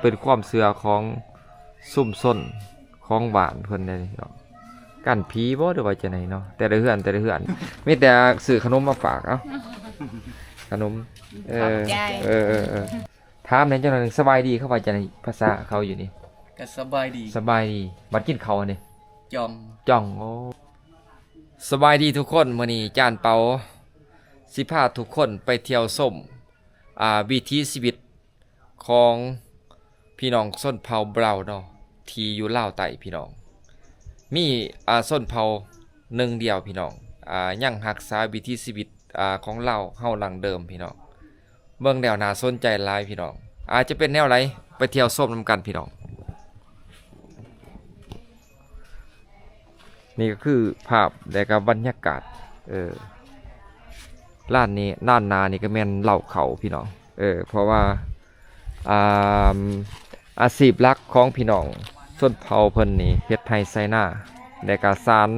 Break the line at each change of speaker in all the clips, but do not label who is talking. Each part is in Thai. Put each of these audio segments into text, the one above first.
เป็นความเชื่อของซุ่มซ่นของหวานเพิ่นได้เนาะกันผีบ่หรือว่าจังไดเนาะแต่ละเฮือนมีแต่ซื้อขนมมาฝากเอ้าขนมถามแหน่จังหน่อยสบายดีเข้าว่าจังไดภาษาเขาอยู่นี่
ก็สบายดี
บัดกินข้าวนี่
จ่อง
โอ้สบายดีทุกคนมื้อนี้จานเปาสิพาทุกคนไปเที่ยวส้มวิถีชีวิตของพี่น้องส้นเผ่าเบราเนาะที่อยู่ลาวใต้พี่น้องมีส้นเผ่าหนึ่งเดียวพี่น้องยังรักษาวิถีชีวิตของเราเฮาหลังเดิมพี่น้องเบิ่งแนวน่าสนใจหลายพี่น้องอาจจะเป็นแนวไรไปเที่ยวส้มนำกันพี่น้องนี่ก็คือภาพและก็บรรยากาศร้านนี้ร้านนานี่ก็แม่นเหล่าเขาพี่น้องเพราะว่าอาชีพหลักของพี่น้องส้นเผาเพิ่นนี่เฮ็ดไร่ไซนาและก็สาน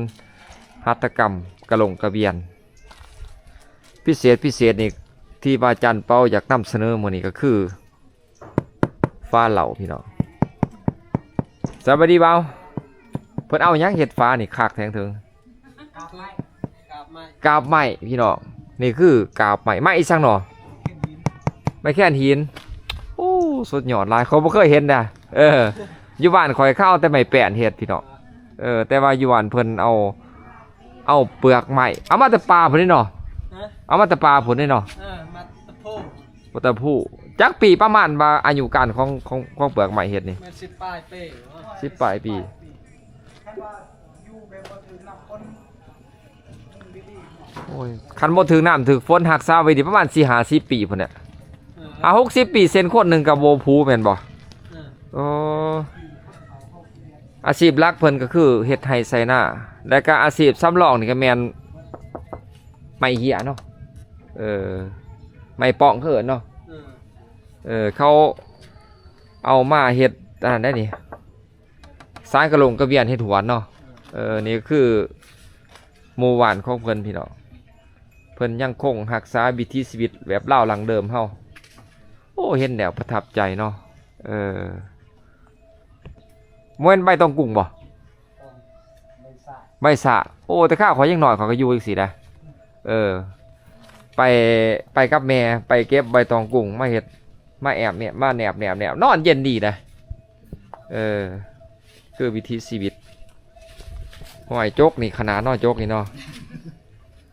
หัตถกรรมกระหลงกระเบียนพิเศษนี่ที่ว่าจันเปาอยากนำเสนอมื้อนี้ก็คือฟ้าเหล่าพี่น้องสวัสดีเบาเพิ่นเอาหยังเฮ็ดฟ้านี่คักแท้งถึงกาบไม้พี่น้องนี่คือกาบไม้อีสังหนอไม่แค่นหินโอ้สุดยอดหลายเขาบ่เคยเห็นนะอยู่บ้านข่อยเข้าแต่ไม่แป้นเฮ็ดพี่น้องแต่ว่าอยู่บ้านเพิ่นเอาเปลือกไม้เอามาแต่ปลาพุ่นนี่เนาะเอามาแต่ปลาพุ่นนี่เนาะ
มาตะโพ
บ่ตะผู้จักปีประมาณว่าอายุการของเปลือกไม้เฮ็ดนี่
มัน10ปลายปี
10ปลายปีโอ้ยคันบ่ถึงน้ำถึงฝนหักษาไว้ดิประมาณ4-50 ปีพุ่นน่ะ60 ปีเซนคนหนึ่งกับโวพูแม่นบ่อาชีพหลักเพิ่นก็คือเฮ็ดไร่ไซนาและก็อาชีพสำรองนี่ก็แม่นไม้เหี้ยเนาะไม้ปองคือเนาะเขาเอามาเฮ็ดอันนั้นได้นี่สายกระหลงกระเบียนเฮ็ดหวนเนาะนี่คือหมู่บ้านของเพิ่นพี่น้องเพิ่นยังคงรักษาวิถีชีวิตแบบลาวหลังเดิมเฮาโอ้เห็นแล้วประทับใจเนาะมวยใบตองกุ้งบ่ใบสะโอ้แต่ข้าวขอยังหน่อยขอก็อยู่อีกสิได้ไปกับแม่ไปเก็บใบตองกุ้งมาเฮ็ดมาแอบเนี่ยมาแนบนอนเย็นดีนะคือวิถีชีวิตหอยโจกนี่ขนาดน้อยโจกนี่เนาะ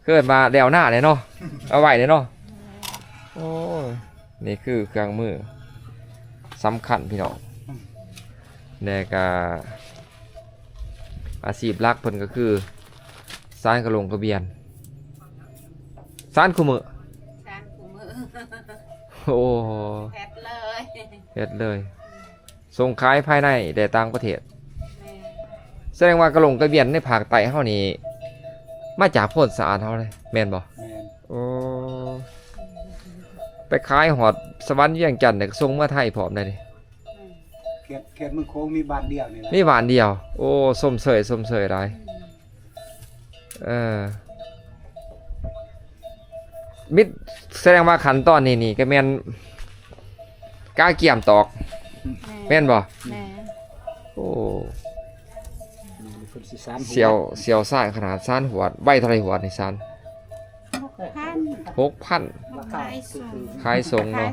เกิดมาแดวหน้าเลยเนาะเอาไว้เลยเนาะโอ้นี่คือเครื่องมือสำคัญพี่น้องในการอาชีพหลักเพิ่นก็คือสานกระหลงกระเบียนสานคู่มือโอ้เฮ็ดเลยส่งขายภายในและต่างประเทศแสดงว่ากระหลงกระเบียนในภาคใต้เฮานี่มาจากโพนสะอาดเฮาเลยแม่นบ่โอ้ไปขายหอดสวรรค์เวียงจันทน์เนี่ยส่งมาไทยพร้อมได้ดิ
เขตเมืองโค้งมีบ้านเดียวนี่แหละ
มีบ้านเดียวโอ้ส้มเสยหลายมิดแสดงว่าขั้นตอนนี่ก็แม่นกาเกี่ยมตอกแม่นบ่โอ้เสียวซ่านขนาดซ่านหัวใบเท่าไรหัวนี่ซ่าน6,000ขายส่งเนาะ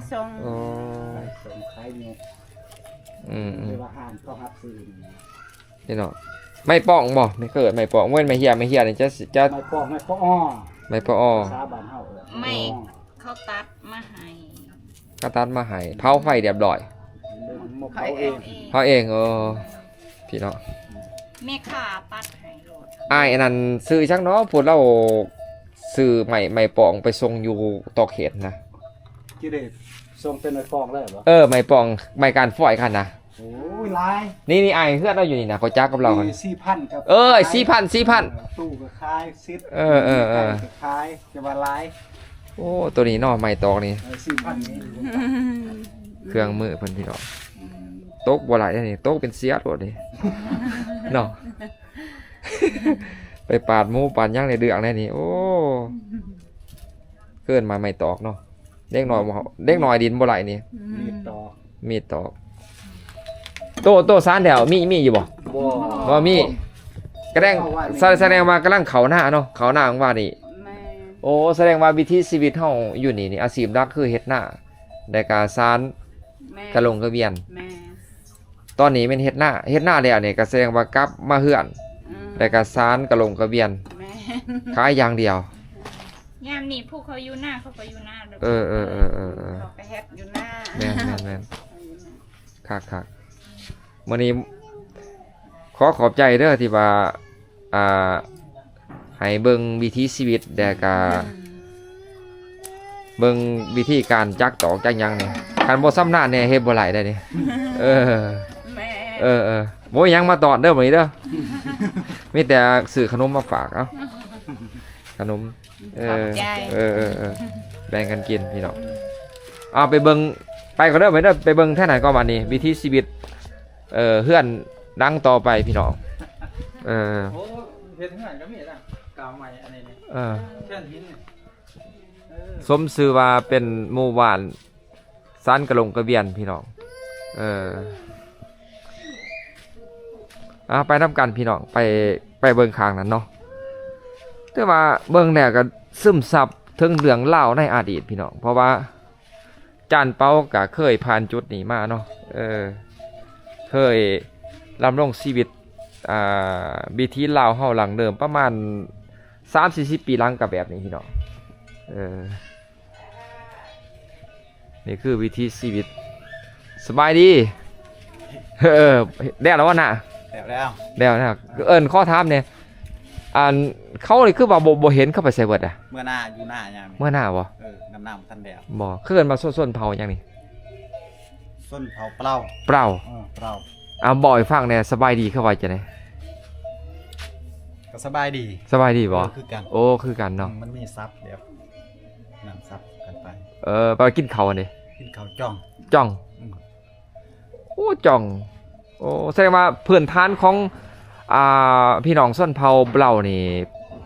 นี่เนาะไม่ป้องบ่ไม่เกิดไม่ป้องเว้นไม่เหี่ยนี่จะ
ไม่ป้อง
ไม่ป้อ
ไม่เขาตัดมาให้
เผาไฟเรียบร้อยเผาเองพี่เนาะ
แม่ค้าตัดให้โลด
อันนั้นซื้อจักเนาะพวกเราซื้อไม่ป้องไปส่งอยู่ตอกเขตนะ
ที่ได้ส่งเป็นไม้ปองเลยเหรอ
ไม่ป้องไม่การฝอยกันนะ
โอ้ยลาย
นี่เพื่อนเราอยู่นี่นะเขาจักกับเรากัน
4,000ครับ
4,000
ตู้ก็ขายซิดขายจะว่าลาย
โอ้ตัวนี้เนาะไม้ตอกนี่
4,000นี่
เครื่องมือเพิ่นพี่น้องตกบ่หลายได้นี่ตกเป็นเสียโลดนี่เนาะไปปาดหมูปาดย่างในเดืองได้นี่โอ้เกินมาไม้ตอกเนาะเด็กน้อยดินบ่ไหลนี่มีดตอก โตซานแถวมีอยู่บ่
บ่
มีกระแดงแสดงว่ากำลังเขาหน้าเนาะเขาหน้าของว่านี่
แม่
โอ้แสดงว่าวิถีชีวิตเฮาอยู่นี่อาชีพหลักคือเฮ็ดหน้าได้การซาน
แม่
กระลงกระเวียน
แม่
ตอนนี้เป็นเฮ็ดหน้าแล้วเนี่ยก็แสดงว่ากลับมาเฮือน
อืม
ได้การซานกระลงกระเวียน
แม่
ขายอย่างเดียว
ยามนี้ผู้เขาอยู่หน้าเขาก็อยู่หน้าด้ว
เออ
เขาก็เฮ็ดอยู่หน้า
แม่น
เขาอยู่หน้า
คักมื้อนี้ขอบใจเด้อที่ว่าให้เบิ่งวิถีชีวิตแต่ก็เบิ่งวิธีการจักตอกจักหยังนี่คันบ่ซ้ำหน้าแน่เฮ็ดบ่ไหลได้นี่เออ
แม่
บ่มีหยังมาตอดเด้อมื้อนี้เด้อมีแต่ซื้อขนมมาฝากเอ้าขนมแบ่งกันกินพี่น้องเอาไปเบิ่งไปก่อนเด้อไปเบิ่งแท่ไหนก็วันนี้วิถีชีวิตเฮือนดังต่อไปพี่น้อง
โอ้เฮ็ดเฮือนก็มีนะกาวใหม่อันนี้นี่เพื่อนหินนี่
สมชื่อว่าเป็นหมู่บ้านซันกระลงกระเบียนพี่น้องไปนำกันพี่น้องไปเบิ่งข้างนั้นเนาะแต่ว่าเบิ่งเนี่ยก็ซึมซับถึงเรื่องเล่าวในอดีตพี่น้องเพราะว่าจานเปาก็เคยผ่านจุดนี้มาเนาะเคยดำรงชีวิตวิถีลาวเฮาหลังเดิมประมาณ 3-40 ปีหลังกับแบบนี้พี่น้องนี่คือวิถีชีวิตสบายดีแล้ววะน่ะแล้วนะข้อถามเนี่ยเขานี่คือว่าบ่เห็นเข้าไปใส่เบิดอ่ะ
เมื่อหน้าอยู่หน้าอย่าง
เมื่อหน้าบ่
น้ำทันแดด
บ่คือเอิ้นมาส้นเผาอย่างนี้
ส้นเผาเปล่า
เปล่าบ่ให้ฟังแน่สบายดีเข้าไว้จังได๋
ก็สบายดี
บ่
คือกัน
โอ้คือกันเนาะ
มันมีซับแบบน้ำซับกันไป
ไปกินข้าวอันนี้
กินข้าวจ้อง
โอ้จ่องโอ้แสดงว่าเพื่อนทานของพี่น้องส้นเผาเปล่านี่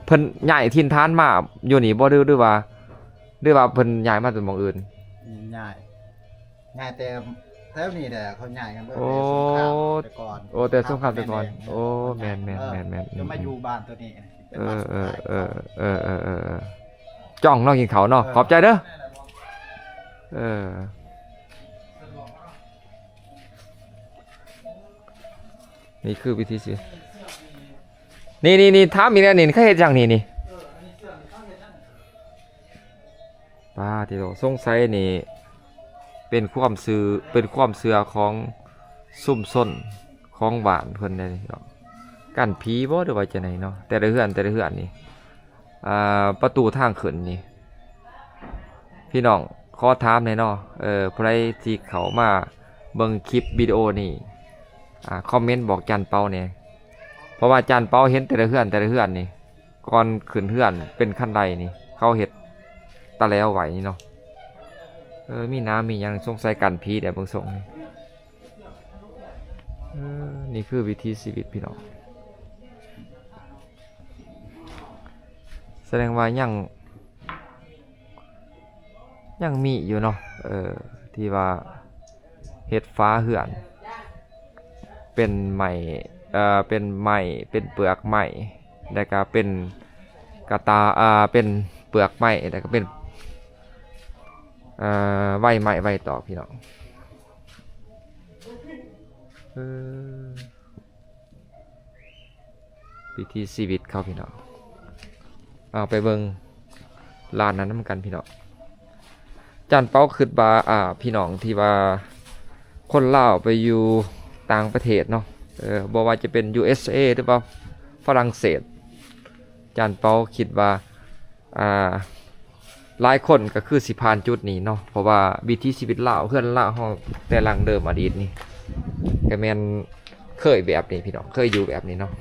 เพิ่นย้ายถิ่นฐานมาอยู่นี่บ่ดื้อว่าเพิ่นย้ายมาจากหม้องอื่น
ย้ายแต่แถวนี้แหละเขาย้ายกันเบิ่งแต่ก่อน
แต่สงครามแต่ก่อนโอ้แม่น
ก็มาอยู่บ้านตัวนี้
จ่องเนาะกินข้าวเนาะขอบใจเด้อนี่คือวิธีสินี่ถามอีกแล้วนี่เขาเฮ็ดจังนี่ป้าที่เราสงสัยนี่เป็นความเชื่อของซุ่มซ่นของหวานเพิ่นได้เนาะกันผีบ่หรือว่าจังได๋เนาะแต่ละเฮือนนี่ประตูทางขึ้นนี่พี่น้องขอถามหน่อยเนาะผู้ใดที่เข้ามาเบิ่งคลิปวิดีโอนี่คอมเมนต์บอกจันเปาเนี่ยเพราะว่าจันเปาเห็นแต่ละเฮือนนี่ก่อนขึ้นเฮือนเป็นขั้นใดนี่เขาเฮ็ดตะแล้วไหวนี่เนาะมีน้ำมียังสงสัยกันผีแต่เบิ่งส่งนี่คือวิถีชีวิตพี่น้องแสดงว่ายังมีอยู่เนาะที่ว่าเฮ็ดฟ้าเฮือนเป็นไม้เป็นเปลือกไม้แล้วก็เป็นกระตาเป็นเปลือกไม้แล้วก็เป็นใบไม้ใบตอกพี่น้องวิถีชีวิตเขาพี่น้องเอาไปเบิ่งลานนั้นนำกันพี่น้องจันเป้าคิดว่าพี่น้องที่ว่าคนลาวไปอยู่ต่างประเทศเนาะบอกว่าจะเป็น USA หรือเปล่าฝรั่งเศสจันเปาคิดว่าหลายคนก็คือสิผ่านจุดนี้เนาะเพราะว่าวิถีชีวิตลาวเพื่อนลาวเฮาแต่หลังเดิมอดีตนี่ก็แม่นเคยแบบนี้พี่น้องเคยอยู่แบบนี้เนาะ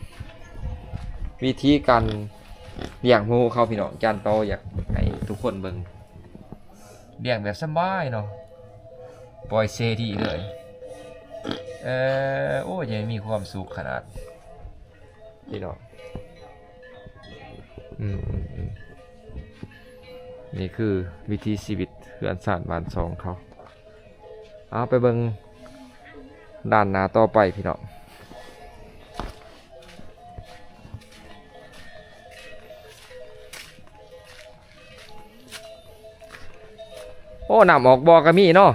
วิธีการเลี้ยงหมูเขาพี่น้องจันเปาอยากให้ทุกคนเบิ่งเลี้ยงแบบสบายเนาะปล่อยเซดีเลยโอ้ยมีความสุขขนาดนี่เนาะนี่คือวิถีชีวิตเฮือนซ่านบ้านซองเขาเอาไปเบิ่ง ด้านหน้าต่อไปพี่น้องโอ้น้ำออกบ่อก็มีเนาะ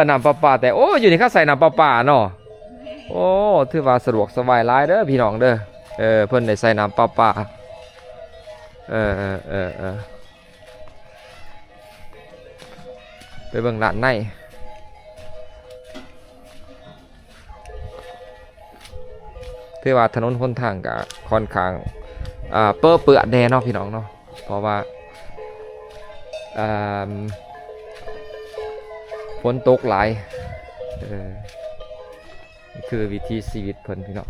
น้ำประปาแต่โอ้อยู่นี่เขาใส่น้ำประปาเนาะโอ้ถือว่าสะดวกสบายหลายเด้อพี่น้องเด้อเพิ่นได้ใส่น้ำประปาไปเบิ่งด้านในถือว่าถนนหนทางก็ค่อนข้างเปื้อนแน่เนาะพี่น้องเนาะเพราะว่าฝนตกหลายนี่คือวิถีชีวิตเพิ่นพี่น้อง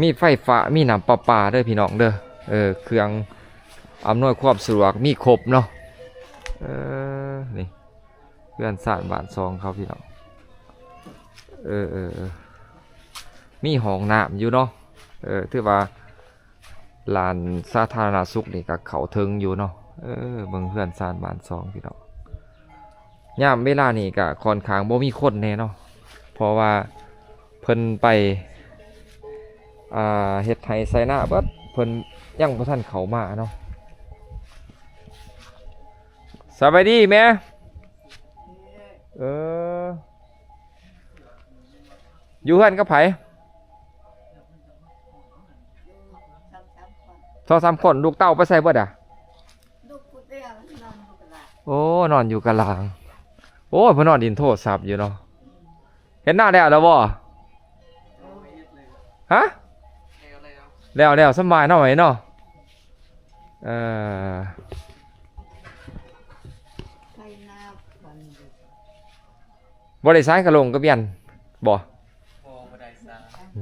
มีไฟฟ้ามีน้ำประปาเด้อพี่น้องเด้อเครื่องอำนวยความสะดวกมีครบเนาะนี่เพื่อนสานบ้านซองเขาพี่น้องมีห้องน้ำอยู่เนาะถือว่าลานสาธารณสุขนี่ก็เขาถึงอยู่เนาะเบิ่งเพื่อนสานบ้านซองพี่น้องยามเวลานี่ก็ค่อนข้างบ่มีคนแน่เนาะเพราะว่าเพิ่นไปเฮ็ดไห้ไซนาเบิดเพิ่นยังบ่ทันเข้ามาเนาะสบายดีแม่อยู่เฮือนกับไผ2-3 คนลูกเต้าไปใส่เบิดอ่ะโอ้นอนอยู่กะลางโอ้เพิ่นนอนดินโทรศัพท์อยู่เนาะเห็นหน้าแล้วบ่ฮะแล้วสบายเนาะไหมเนาะบ่ได้สายกระลงกระเบียนบ่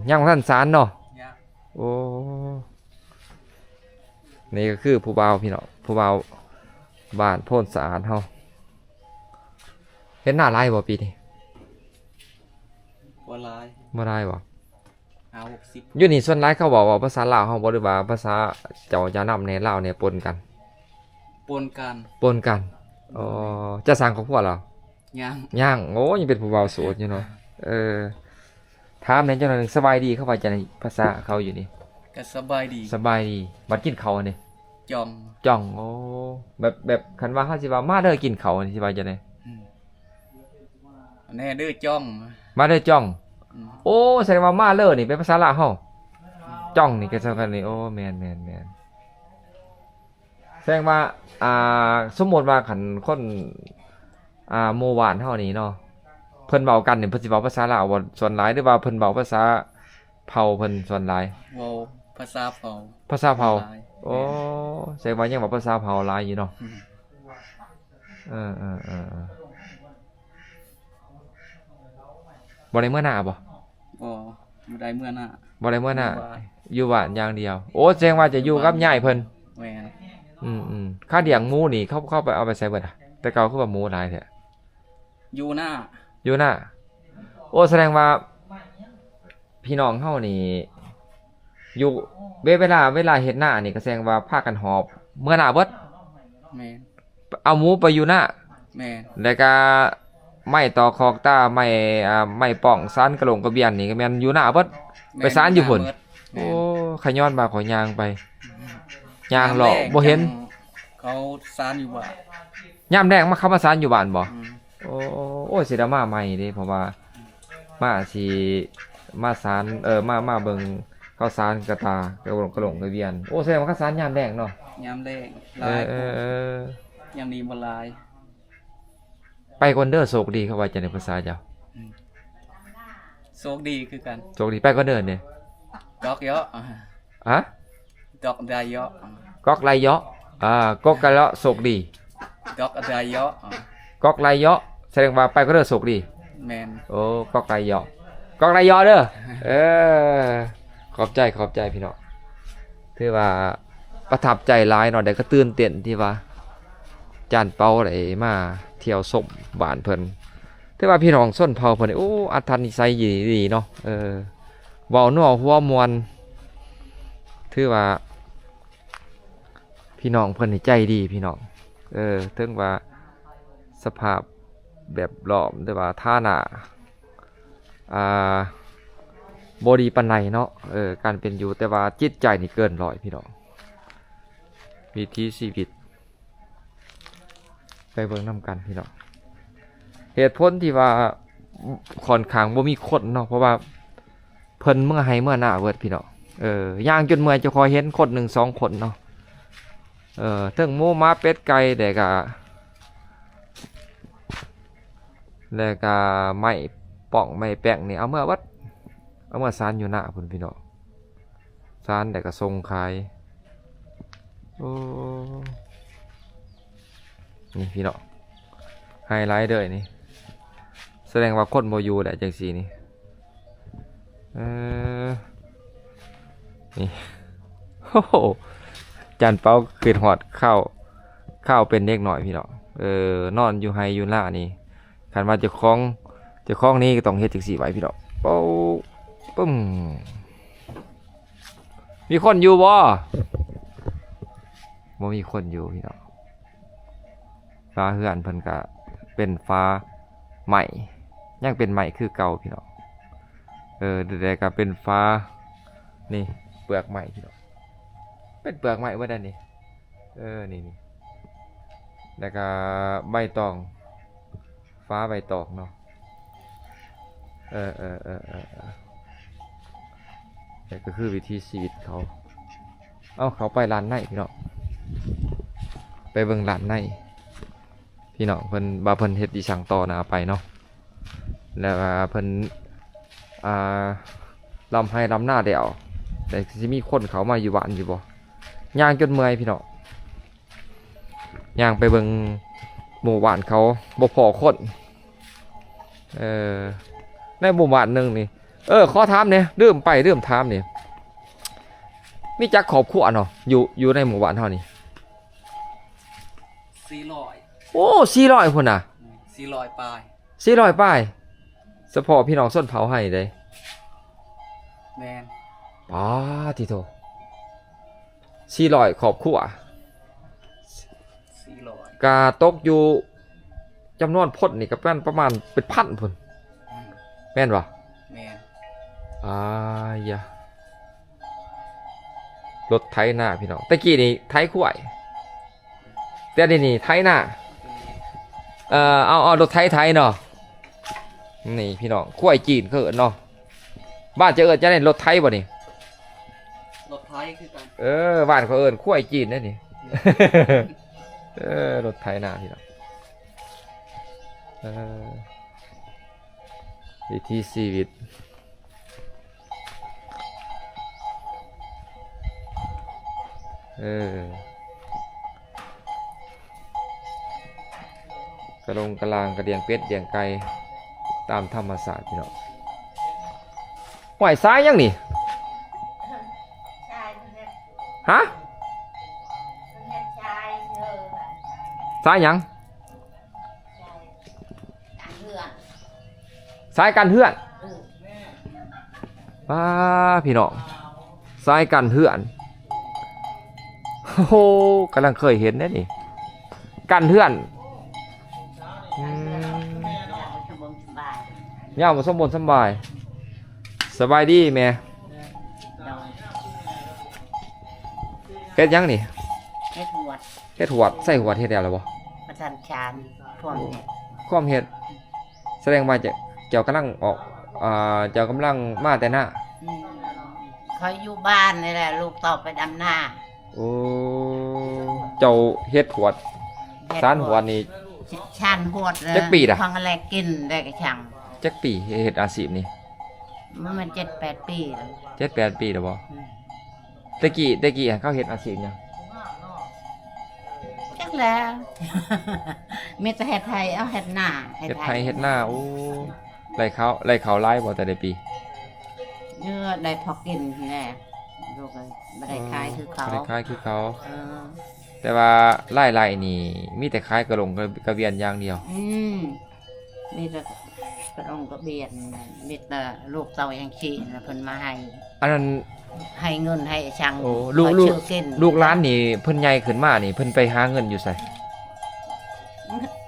ยังบ่ทันสารเนาะโอ้นี่ก็คือผู้บ่าวพี่น้องผู้บ่าวบ้านโพนสะอาดเฮาเห็นหน้าลายบ่ปีนี้
บ่ลาย
บ่ลายบ่
60
อยู่นี่ส่วนหลายเขาบอกว่าภาษาลาวเฮาบ่หรือว่าภาษาเจ้าจะนำในลาวเนี่ยปนกันอ๋อจะสร้างครอบครัวเหรยังโอ้ยังเป็นผู้บ่าวโสดอยู่เนาะถามแหน่จังหน่อยสบายดีเข้าไปจะในภาษาเขาอยู่นี่
ก็สบายดี
บัดกินข้าวนี่
จ่อง
โอ้แบบคันว่าเฮาสิว่ามาเด้อกินข้าวนี่สิว่าจังได๋
แน่เด้อจ่อง
มาเด้อจ่องโอ้แสดงว่ามาเด้อนี่เป็นภาษาลาวเฮาจ่องนี่ก็สำคัญนี่โอ้แม่นแสดงว่าสมมุติว่าคันคนหมู่บ้านเฮานี่เนาะเพิ่นเว้ากันนี่เพิ่นสิเว้าภาษาลาวบ่ส่วนหลายหรือว่าเพิ่นเว้าภาษาเผ่าเพิ่นส่วนหลาย
เว้าภาษาเผ่า
โอ้แสดงว่ายังเว้าภาษาเผ่าหลายอยู่เนาะบ่ได้เมื่อหน้าบ่
ได้เมื่อหน้า
อยู่บ้านอย่างเดียวโอ้แสดงว่าจะอยู่กับยายเพิ่น
แม่น
ค่าเลี้ยงหมูนี่เข้าไปเอาไปใส่เบิดอ่ะแต่เก่าคือว่าหมูหลายแท้
อยู่หน้า
โอ้แสดงว่าพี่น้องเฮานี่อยู่เวลาเฮ็ดหน้านี่ก็แสดงว่าพากันหอบเมื่อหน้าเบิด
แม่น
เอาหมูไปอยู่หน้า
แม่น
แล้วก็ไม้ตอคอกตาไม้ป่องซานกระหลงกระเบียนนี่ก็แม่นอยู่หน้าเบิดไปซานอยู่พุ่นโอ้ขย้อนมาขอยางไปยางหลอกบ่เห็น
เขาซานอยู่บ้าน
ยามแดงมาเข้ามาซานอยู่บ้านบ่โอ้สิได้มาใหม่เด้เพราะว่ามาสิมาซานมาเบิ่งข้าวสารกระตากระหลงกระเบียนโอ้แสดงว่าข้าวสารยามแดงเนาะ
ยามแดงหลายยามนี้บ่หลาย
ไปก่อนเด้อโชคดีเขาว่าจะในภาษาเจ้า
โชคดีคือกัน
โชคดีไปก่อนเด้อเนี่ย
กอกเยอะ
ฮะ
กอกได้เยอะ
กอกไรเยอะกอกกะเลาะโชคดี
กอกได้เยอะ
กอกไรเยอะแสดงว่าไปก็เด้อโชคดี
แม่น
โอ้กอกไรเยอะเด้อขอบใจพี่น้องที่ว่าประทับใจหลายเนาะได้ก็ตื่นเต้นที่ว่าจานเปาได้มาเที่ยวส้มบ้านเพิ่นที่ว่าพี่น้องส้นเผาเพิ่นโอ้อัธนิสัยดีเนาะ เว้านัวหัวมวนถือว่าพี่น้องเพิ่นนี่ใจดีพี่น้องถึงว่าสภาพแบบล้อมแต่ว่าท่าหน้าบ่ดีปานใดเนาะการเป็นอยู่แต่ว่าจิตใจนี่เกินร้อยพี่น้องวิถีชีวิตไปเบิ่งนำกันพี่น้องเหตุผลที่ว่าค่อนข้างบ่มีคนเนาะเพราะว่าเพิ่นเมื่อให้เมื่อหน้าเบิดพี่น้องย่างจนเมื่อยจะคอยเห็นคน1 2คนเนาะถึงหมูม้าเป็ดไก่แต่ก็แล้วก็ไม่ป่องไม่แป้งนี่เอาเมื่อวัดเอาเมื่อซานอยู่หน้าพุ่นพี่น้องซานแต่ก็ทรงขายโอ้นี่พี่น้องไฮไลท์เด้อนี่แสดงว่าคนบ่อยู่แหละจังซี่นี่นี่โอ้โหจันเป้าขึ้นหอดข้าวเป็นเด็กหน่อยพี่น้องนอนอยู่ไฮอยู่หน้านี่คันว่าจะคล้องนี้ก็ต้องเฮ็ดจังซี่ไว้พี่น้องเป้าปึ้มมีคนอยู่บ่มีคนอยู่พี่น้องฟ้าเฮือนเพิ่นก็เป็นฟ้าใหม่ยังเป็นใหม่คือเก่าพี่น้องแต่ก็เป็นฟ้านี่เปลือกใหม่พี่น้องเป็นเปลือกใหม่เบิดอันนี้นี่แล้วก็ใบตองฟ้าใบตองเนาะแต่ก็คือวิธีชีวิตเขาไปร้านในพี่น้องไปเบิ่งร้านในพี่น้องเพิ่นบาเพิ่นเฮ็ดดิฉังต่อนะไปเนาะแล้วเพิ่นลำให้ลำหน้าเดี่ยวแต่สิมีคนเขามาอยู่บ้านอยู่บ่ย่างจนเมื่อยพี่น้องย่างไปเบิ่งหมู่บ้านเขาบ่พอคนในหมู่บ้านหนึงนี่ขอถามเนี่ยเริ่มถามนี่มีจักครอบครัวเนาะอยู่ในหมู่บ้านเฮานี่
400
โอ้400พุ่นน่ะ
400ปลาย
400ป้ายเฉพาะพี่น้องส้นเผาให้เด้
แม่น
ป้าติโต400ครอบครัว
400
กาตกอยู่จำนวนพ่นนี่ก็ประมาณเป็นพันพุ่นแม่นบ่
แม่น
ยะรถไถนาพี่น้องตะกี้นี่ไถคุ้ยแต่เดี๋ยวนี้ไถนาเอารถไถเนาะนี่พี่น้องคุ้ยจีนเขาเอิ้นเนาะบ้านจะเอิ้นจะได้รถไถบ่นี่
รถไถคือกัน
บ้านเขาเอิ้นคุ้ยจีนนั่นนี่ รถไถนาพี่น้องวิถีชีวิตกระลงกระลางกระเดียงเป็ดเดียงไก่ตามธรรมศาสตร์พี่น้องหอยซ้ายยังนี่ฮะซ้ายยังซ้ายกันเฮือนพี่น้องซ้ายกันเฮือนโอ้โหกำลังเคยเห็นเนี่ยนี่กันเฮือนย่ามาสมบูรณ์สบายสบายดีแม่เฮ็ดยังนี่
เฮ็ดหั
วดใส่หัวเฮ็ดแล้วหรอบ่
ประชันชาน
ความเฮ็ดแสดงว่าเจ้ากำลังออกเจ้ากำลังมาแต่หน้า
เขาอยู่บ้านนี่แหละลูกต่อไปดำนา
โอ้เจ้าเฮ็ดหวดสานหัวนี่
ชันหวดเลย
จักปีล่ะ
พังอะไรกินได้กระชัง
จักปีเฮ็ดอาชีพนี่
มัน 7-8 ปีแล้ว
7-8 ปีแล้วบ่ตะกี้เขาเฮ็ดอาชีพหยัง
จักแล้วมีแต่เฮ็ดไทยเอาเฮ็ดหน้า
เฮ็ดไทยเฮ็ดหน้าโอ้ไล่เขาไล่บ่แต่ละปี
ได้พอกินแน่ลูกบ่ได้ขายคือเขา
แต่ว่าไล่นี่มีแต่ขายกระหลงกระเวียนอย่างเดียว
มีแต่ พิ่นองค์ก็เบียนมีแต่ลูกเต้ายังขี้แล้วเพิ่นมาให้
อันนั้น
ให้เงินให้ช่าง
โอ้ลูก
ขอ
ลูก
ชื่อกิน
ลูกหลานนี่เพิ่นใหญ่ขึ้นมานี่เพิ่นไปหาเงินอยู่ไส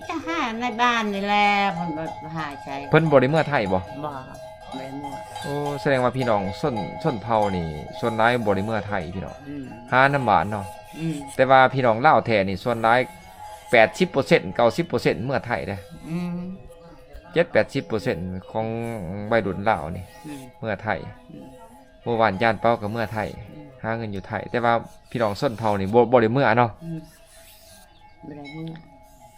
จะหาในบ้านนี่แหละเพิ่นบ่หาใช้
เพิ่นบ่ได้เมื่อไทยบ่
บ่ได้มั่ว
โอ้แสดงว่าพี่น้องส้นเผานี่ส่วนหลายบ่ได้เมื่อไทยพี่น้อง
อืม
หาน้ำหวานเนาะ
อืม
แต่ว่าพี่น้องลาวแท้นี่ส่วนหลาย 80% 90%เมื่อไทยเด้
อืม
7-80%ของวัยรุ่นลาวนี่
อืม
เมื่อไทย
อืม
เมื่อวานย่านเป้ากับเมื่อไทยหาเงินอยู่ไทย แต่ว่าพี่น้องส้นเผานี่บ่ได้เมื่อเนาะ
อืมบ่ได้มั่ว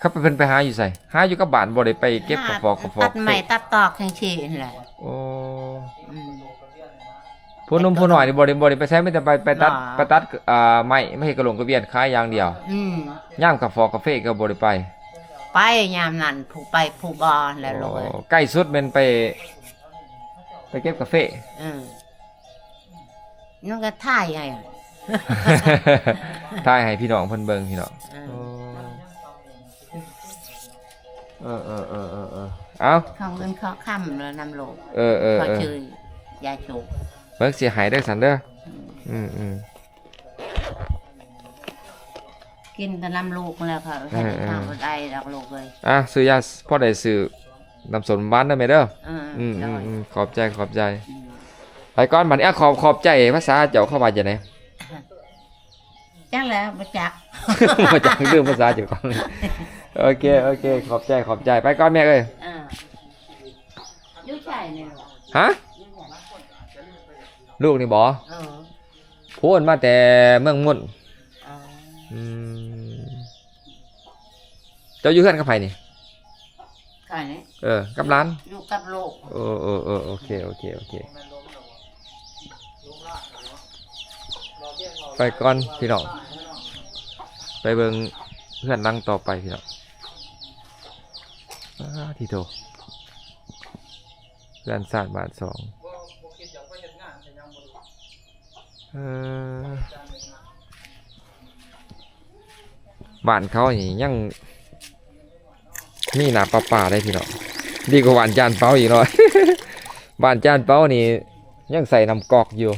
ครับเพิ่นไปหาอยู่ไสหาอยู่กับบ้านบ่ได้ไปเก็บกระฟอก
ตัดไม้ตัดตอกจังซี่นั่นแหละ
โอ้
อืม
ผู้หนุ่มผู้น้อยนี่บ่ได้ไปใช้ไม่แต่ไปตัด
หรอ
ไปตัดไม้ไม่ให้กระหลงกระเวียนขายอย่างเดียว
อืม
ย่ามกาแฟกาแฟก็บ่ได้ไป
ไปยามนั้นผู้ไปผู้บ่แล้วลูกเอ้ย
โอ้ใกล้สุดแม่นไปเก็บกาแฟ
อืมนั่นก็ท่ายไง
ถ่ายให้พี่น้องเพิ่นเบิ่งพี่น้อง
อืม
เอ้า
เขาเงินเขาค่ำแล้วนำโลก เขาชื่อยาชู
เบิ่งสิหายเด้อสันเด้อ
กินแต่นำลูกแล้วค่ะให้ได้ข้าวบ่ได้ดอกลูกเลย
ซื้อยาพอได้ซื้อน้ำสนบ้านได้ไหมเด้อ
ได้
ขอบใจไปก่อนบัดนี้ขอบใจภาษาเจ้าเข้ามาจังได๋
จังแล้วบ่จัก
มาจากเรื่องภาษาเจ้าของโอเคขอบใจไปก่อนแม่เอ้ย
อยู่ใจนี่ลูก
ฮะลูกนี่บ่ พูดมาแต่เมืองมุ่นเจ้าอยู่เพื่อนกับไผนี่
ใครนี่
กับร้าน
อยู่กับลูก
โอเคไปก่อนพี่น้องไปเบิ่งเพื่อนรังต่อไปพี่น้องที่โตเพื่อนศาสตร์บาท2บ้านเขานี่ยังมีหน้าป่าได้พี่น้องดีกว่าบ้านจานเป้าอีกหน่อย บ้านจานเป้านี่ยังใส่น้ำกอกอยู่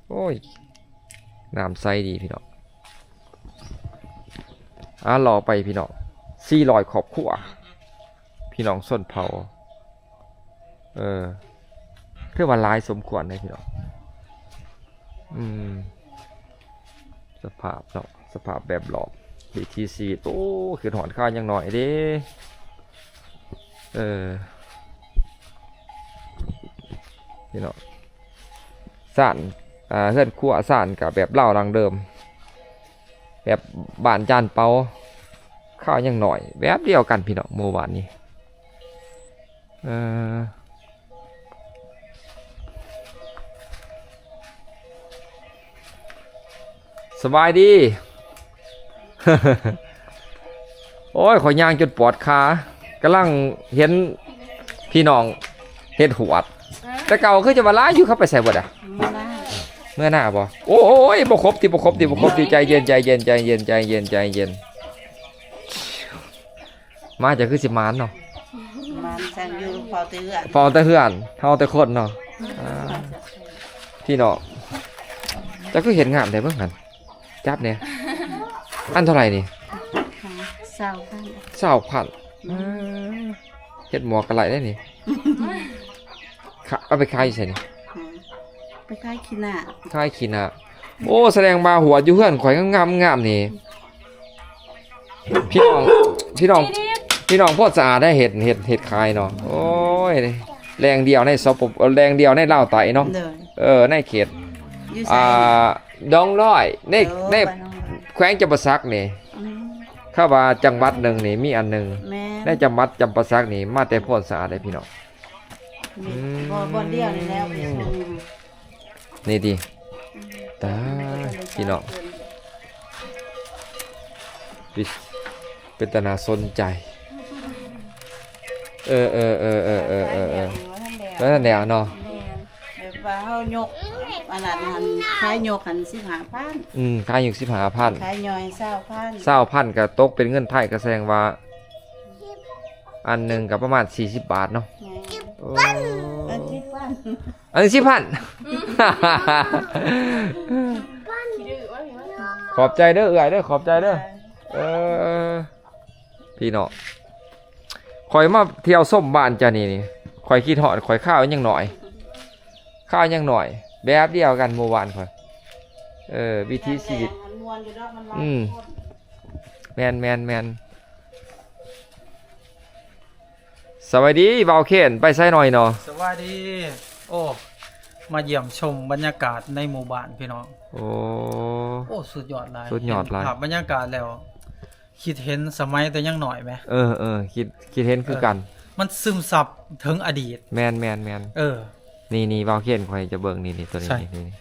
โอ้ยน้ำใสดีพี่น้องรอไปพี่น้อง400ครอบครัวพี่น้องส้นเผาเพื่อว่าหลายสมควรเลยพี่น้องสภาพเนาะสภาพแบบหลอกBTC โอ้คือถอนข้าวยังหน่อยเด้พี่น้องซ่านเฮือนครัวซ่านกับแบบเล่าดังเดิมแบบบ้านจานเปาข้าวยังหน่อยแบบเดียวกันพี่น้องเมื่อวานนี้สบายดี โอ้ยขอย่างจนปวดขากำลังเห็นพี่น้องเฮ็ดหวดแต่เก่าคือจะมาล้าอยู่เข้าไปใส่บดเมื่อหน้าบ่โอ้ยบ่ครบที่ใจเย็นมาจะคือสิมานเนาะ
มันแซงอยู่พอเตือน
เฝ้าแต่เฮือนเฮาแต่คนเนาะพี่น้องจะคือเห็นงามได้เบิ่งหั่นจับเนี่ยอันเท่าไหร่นี่ 20,000เฮ็ดหมวกกะไหลได้นี่เอาไปขายอยู่ไสนี่
ไปขายขี้หน้า
ขายขี้หน้าโอ้แสดงมาหัวอยู่เฮือนข่อยงามนี่พี่น้องโพดสะอาดได้เฮ็ดขายเนาะโอ้ยแรงเดียวในสปปแรงเดียวในลาวไตเนาะในเขตดองร้อยในแขวงจำปาสักนี่ถ้าว่าจังหวัดหนึ่งนี่มีอันหนึ่งในจังหวัดจำปาสักนี่มาแต่โพดสะอาดได้พี่น้อง
บ่เดียวนี่แล้ว
นี่ดิตาพี่น้องเป็นตาน่าสนใจแล้วนั่นแหละเนาะ
แบบว่าเฮายกอันนั้นหันขายยกหัน15,000
ขายอยู่15,000
ขายย่อย20,000
20,000ก็ตกเป็นเงินไทยก็แสดงว่า อันหนึงก็ประมาณ40 บาทเนาะโอ้
อันที่บ้าน
อันนี้10,000 ขอบใจเด้อเอื่อยเด้อขอบใจเด้อพี่น้องข่อยมาเที่ยวส้มบ้านจ้ะนี่ข่อยคิดฮอดข่อยข้าวยังหน่อยข้าวยังหน่อยแบบเดียวกันเมื่อวานข่อยวิถีชีวิตแมนสวัสดีบ่าวเคนไปไสหน่อยเนาะ
สวัสดี โอ้มาเยี่ยมชมบรรยากาศในหมู่บ้านพี่น้อง
โอ้
โอ้สุดยอดหลาย
สุดยอดหลาย
ภาพบรรยากาศแล้ว คิดเห็นสมัยแต่ยังหน่อยไหม
คิดเห็นคือกัน
มันซึมซับถึงอดีต
แมน นี่บ่าวเคนข่อยจะเบิ่งนี่ตัวนี้
ใช่
นี่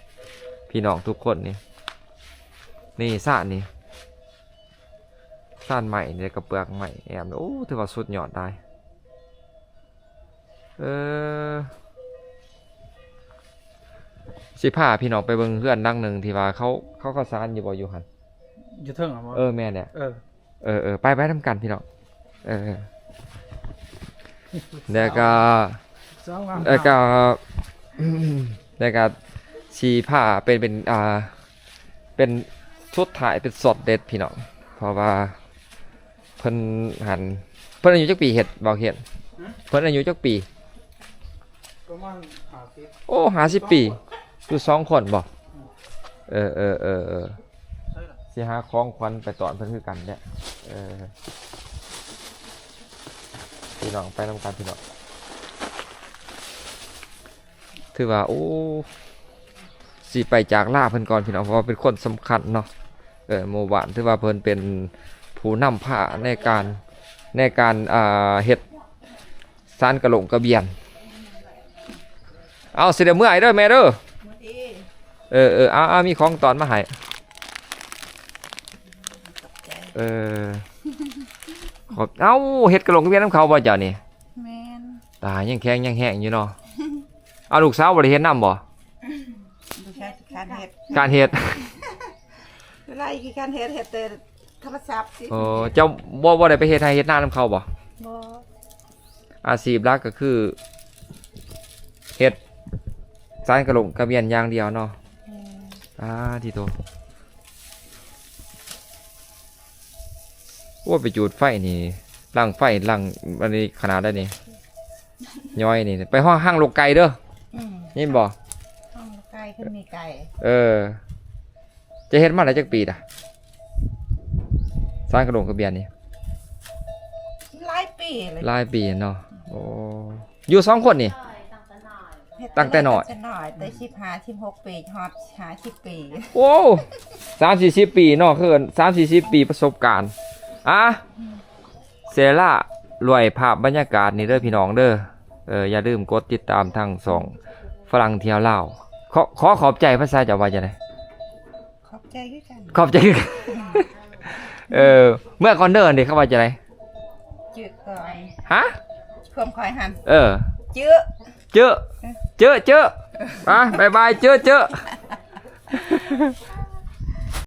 พี่น้องทุกคนนี่ซ่านนี่ซ่านใหม่เนี่ยกระเปลือกใหม่แอมโอ้ถือว่าสุดยอดได้สิพาพี่น้องไปเบิ่งเพื่อนดังหนึ่งที่ว่าเขาก็ซ่านอยู่บ่อยู่หั่น
อยู่เทิงเหรอ
แม่เนี่ย ไปทำกันพี่น้องแล้วก็ชีผ้าเป็นชุดถ่ายเป็นสดเด็ดพี่น้องเพราะว่าเพิ่นอายุจักปีเฮ็ดบ่เฮ็ดเพิ่นอายุจักปี
ประมาณ50
โอ้50 ปีอยู่2 คนบ่สิหาของขวัญไปตอนเพิ่นคือกันเนี่ยพี่น้องไปนำกันพี่น้องถือว่าโอ้สิไปจากลาเพิ่นก่อนพี่น้องเพราะว่าเป็นคนสำคัญเนาะหมู่บ้านถือว่าเพิ่นเป็นผู้นำผ้าในการเฮ็ดศาลกะหลงกระเบียนเอาสิเด้อมื้อไอ้เด้อแม่เด้อมีของตอนมาให้ขอบเฮ็ดกะหลงกระเบียนน้ำเขาบ่เจ้านี่
แม่น
ตายยังแข็งยังแห้งอยู่เนาะเอาลูกสาวบ่ได้เฮ็ดนำบ่
ดูใช้การเฮ็ด
การเฮ็ด
ไรคือการเฮ็ดแต่ธรรมชาติสิ
เจ้าบ่ได้ไปเฮ็ดให้เฮ็ดนานํเขาบ่
บ่
อาชีพหลักก็คือเฮ็ดสารกระหลงกระเบียนอย่างเดียวเนาะที่โตว่าไปจูดไฟนี่ลังไฟลังอันนี้ขนาดได้นี่ย้อยนี่ไปห้างโลกไก่เด้อนี่บ่
ห้องไก่ขึ้นมีไก่
จะเฮ็ดมาได้จักปีด่ะสารกระหลงกระเบียนนี่
หลายปีเลย
หลายปีเนาะโอ้อยู่2 คนนี่ ตั้งแต่น้อย
แต่แต่15-16 ปีฮอด50 ปี
โอ้30-40 ปีเนาะคือ30-40 ปีประสบการณ์เซล่ารวยภาพบรรยากาศนี่เด้อพี่น้องเด้ออย่าลืมกดติดตามทั้ง2ฝรั่งเที่ยวลาวขอบใจภาษาจะว่าจังได๋
ขอบใจคือกัน
ขอบใจคือกัน เมื่อก่อนเด้อนี่เขาว่าจังได๋
จืดก่อน
ฮะ
ความคอยหัน จืด
เจอบ๊ายบายเจอ